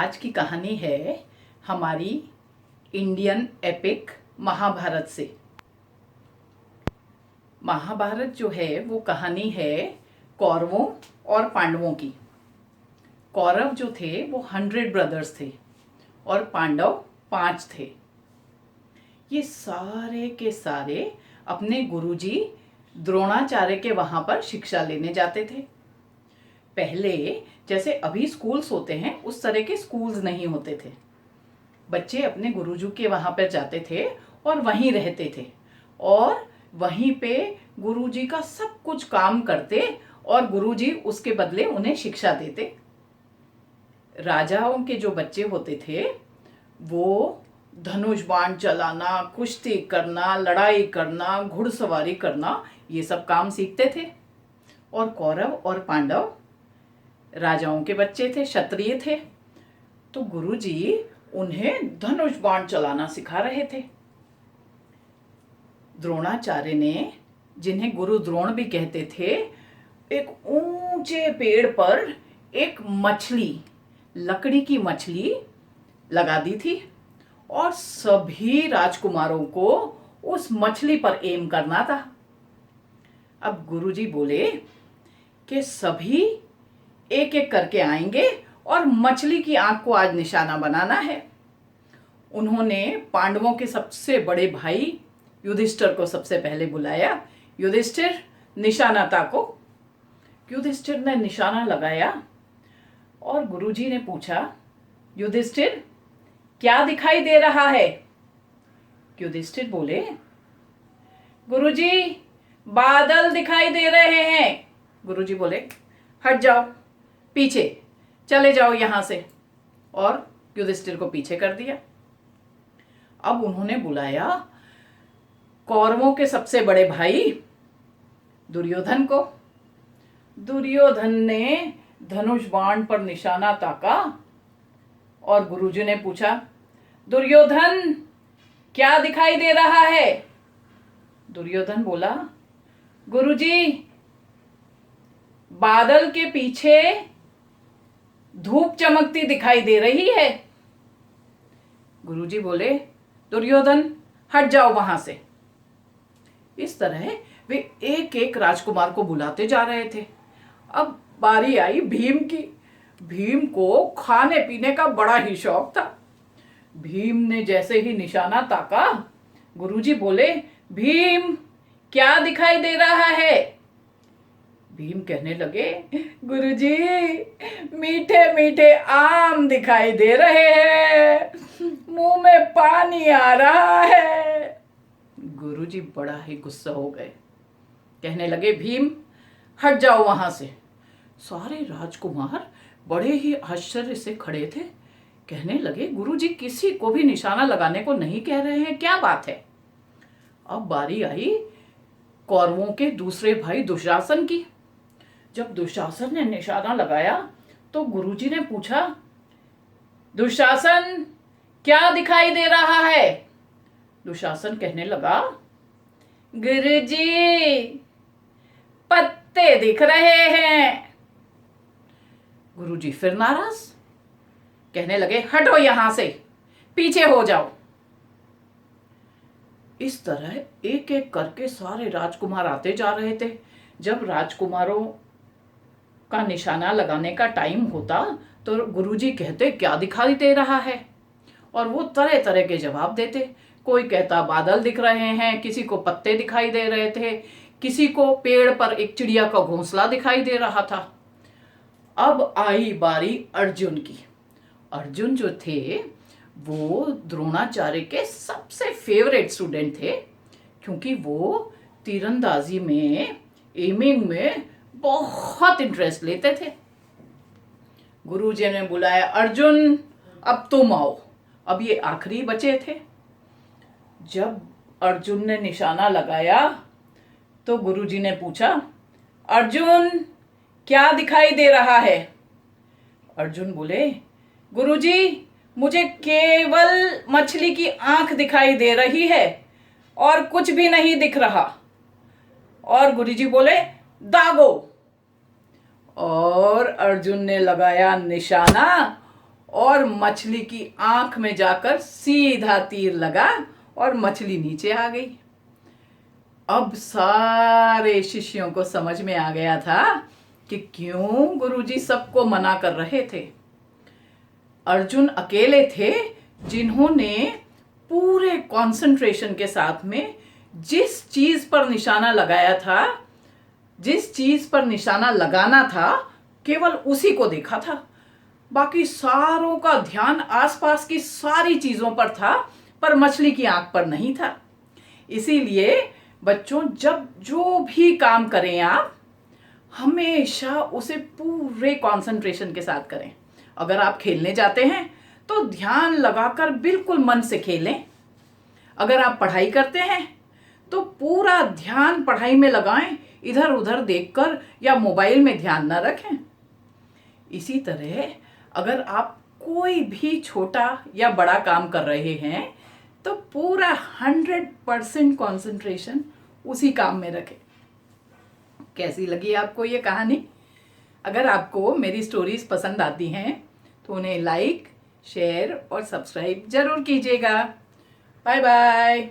आज की कहानी है हमारी इंडियन एपिक महाभारत से। महाभारत जो है वो कहानी है कौरवों और पांडवों की। कौरव जो थे वो 100 ब्रदर्स थे और पांडव 5 थे। ये सारे के सारे अपने गुरुजी द्रोणाचार्य के वहां पर शिक्षा लेने जाते थे। पहले जैसे अभी स्कूल्स होते हैं उस तरह के स्कूल्स नहीं होते थे। बच्चे अपने गुरुजी के वहां पर जाते थे और वहीं रहते थे और वहीं पे गुरुजी का सब कुछ काम करते और गुरुजी उसके बदले उन्हें शिक्षा देते। राजाओं के जो बच्चे होते थे वो धनुष बाण चलाना, कुश्ती करना, लड़ाई करना, घुड़सवारी करना, ये सब काम सीखते थे। और कौरव और पांडव राजाओं के बच्चे थे, क्षत्रिय थे, तो गुरुजी उन्हें धनुष बाण चलाना सिखा रहे थे। द्रोणाचार्य ने, जिन्हें गुरु द्रोण भी कहते थे, एक ऊंचे पेड़ पर एक मछली, लकड़ी की मछली लगा दी थी और सभी राजकुमारों को उस मछली पर एम करना था। अब गुरुजी बोले कि सभी एक एक करके आएंगे और मछली की आंख को आज निशाना बनाना है। उन्होंने पांडवों के सबसे बड़े भाई युधिष्ठिर को सबसे पहले बुलाया। युधिष्ठिर, निशाना ताको। युधिष्ठिर ने निशाना लगाया और गुरुजी ने पूछा, युधिष्ठिर क्या दिखाई दे रहा है? युधिष्ठिर बोले, गुरुजी बादल दिखाई दे रहे हैं। गुरुजी बोले, हट जाओ, पीछे चले जाओ यहां से, और युधिष्ठिर को पीछे कर दिया। अब उन्होंने बुलाया कौरवों के सबसे बड़े भाई दुर्योधन को। दुर्योधन ने धनुष बाण पर निशाना ताका और गुरुजी ने पूछा, दुर्योधन क्या दिखाई दे रहा है? दुर्योधन बोला, गुरुजी बादल के पीछे धूप चमकती दिखाई दे रही है। गुरुजी बोले, दुर्योधन हट जाओ वहां से। इस तरह वे एक एक राजकुमार को बुलाते जा रहे थे। अब बारी आई भीम की। भीम को खाने पीने का बड़ा ही शौक था। भीम ने जैसे ही निशाना ताका, गुरुजी बोले, भीम क्या दिखाई दे रहा है? भीम कहने लगे, गुरुजी मीठे मीठे आम दिखाई दे रहे हैं, मुंह में पानी आ रहा है। गुरुजी बड़ा ही गुस्सा हो गए, कहने लगे, भीम हट जाओ वहां से। सारे राजकुमार बड़े ही आश्चर्य से खड़े थे, कहने लगे, गुरुजी किसी को भी निशाना लगाने को नहीं कह रहे हैं, क्या बात है? अब बारी आई कौरवों के दूसरे भाई दुशासन की। जब दुशासन ने निशाना लगाया तो गुरुजी ने पूछा, दुशासन क्या दिखाई दे रहा है? दुशासन कहने लगा, गुरुजी पत्ते दिख रहे हैं। गुरुजी फिर नाराज, कहने लगे, हटो यहां से, पीछे हो जाओ। इस तरह एक एक करके सारे राजकुमार आते जा रहे थे। जब राजकुमारों का निशाना लगाने का टाइम होता तो गुरुजी कहते, क्या दिखाई दे रहा है? और वो तरह तरह के जवाब देते। कोई कहता बादल दिख रहे हैं, किसी को पत्ते दिखाई दे रहे थे, किसी को पेड़ पर एक चिड़िया का घोंसला दिखाई दे रहा था। अब आई बारी अर्जुन की। अर्जुन जो थे वो द्रोणाचार्य के सबसे फेवरेट स्टूडेंट थे, क्योंकि वो तीरंदाजी में, एमिंग में बहुत इंटरेस्ट लेते थे। गुरुजी ने बुलाया, अर्जुन अब तुम आओ। अब ये आखिरी बचे थे। जब अर्जुन ने निशाना लगाया तो गुरुजी ने पूछा, अर्जुन क्या दिखाई दे रहा है? अर्जुन बोले, गुरुजी मुझे केवल मछली की आंख दिखाई दे रही है और कुछ भी नहीं दिख रहा। और गुरुजी बोले, दागो। और अर्जुन ने लगाया निशाना और मछली की आंख में जाकर सीधा तीर लगा और मछली नीचे आ गई। अब सारे शिष्यों को समझ में आ गया था कि क्यों गुरुजी सबको मना कर रहे थे। अर्जुन अकेले थे जिन्होंने पूरे कंसंट्रेशन के साथ में जिस चीज पर निशाना लगाया था, जिस चीज पर निशाना लगाना था, केवल उसी को देखा था। बाकी सारों का ध्यान आसपास की सारी चीजों पर था, पर मछली की आंख पर नहीं था। इसीलिए बच्चों, जब जो भी काम करें आप हमेशा उसे पूरे कंसंट्रेशन के साथ करें। अगर आप खेलने जाते हैं तो ध्यान लगाकर बिल्कुल मन से खेलें। अगर आप पढ़ाई करते हैं तो पूरा ध्यान पढ़ाई में लगाएं, इधर उधर देखकर या मोबाइल में ध्यान न रखें। इसी तरह अगर आप कोई भी छोटा या बड़ा काम कर रहे हैं तो पूरा 100% कंसंट्रेशन उसी काम में रखें। कैसी लगी आपको ये कहानी? अगर आपको मेरी स्टोरीज पसंद आती हैं तो उन्हें लाइक, शेयर और सब्सक्राइब जरूर कीजिएगा। Bye bye.